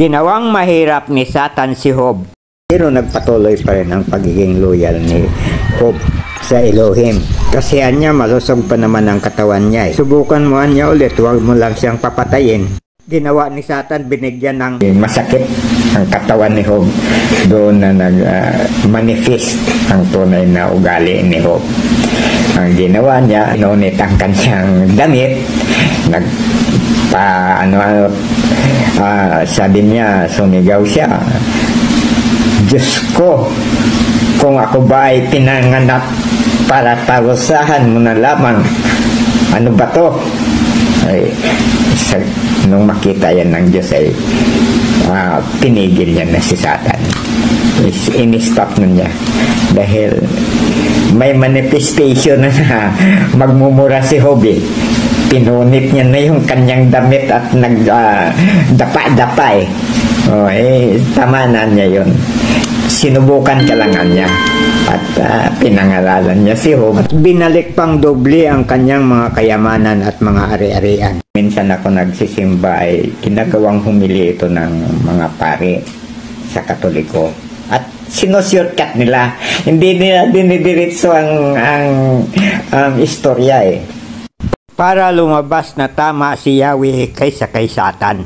Ginawang mahirap ni Satan si Job, pero nagpatuloy pa rin ang pagiging loyal ni Job sa Elohim. Kasi anya malusog pa naman ang katawan niya. Subukan mo anya ulit, huwag mo lang siyang papatayin. Ginawa ni Satan, binigyan ng masakit ang katawan ni Job. Doon na nag-manifest ang tunay na ugali ni Job. Ang ginawa niya, inunit ang kanyang damit, sabi niya, sumigaw siya, Diyos ko, kung ako ba ay pinanganak para parusahan mo na lamang, ano ba to? Ay, nung makita yan ng Diyos ay pinigil niya na si Satan. In-stop na niya dahil may manifestation na magmumura si Job. Pinunit niya na yung kanyang damit at nagdapa-dapa tama na niya yun. Sinubukan ka lang niya at pinangalanan niya si Job. At binalik pang doble ang kanyang mga kayamanan at mga ari-arian. Minsan ako nagsisimba ay ginagawang humili ito ng mga pari sa Katoliko. At sinusurkat nila. Hindi nila dinidiretso ang istorya para lumabas na tama si Yahweh kaysa kay Satan.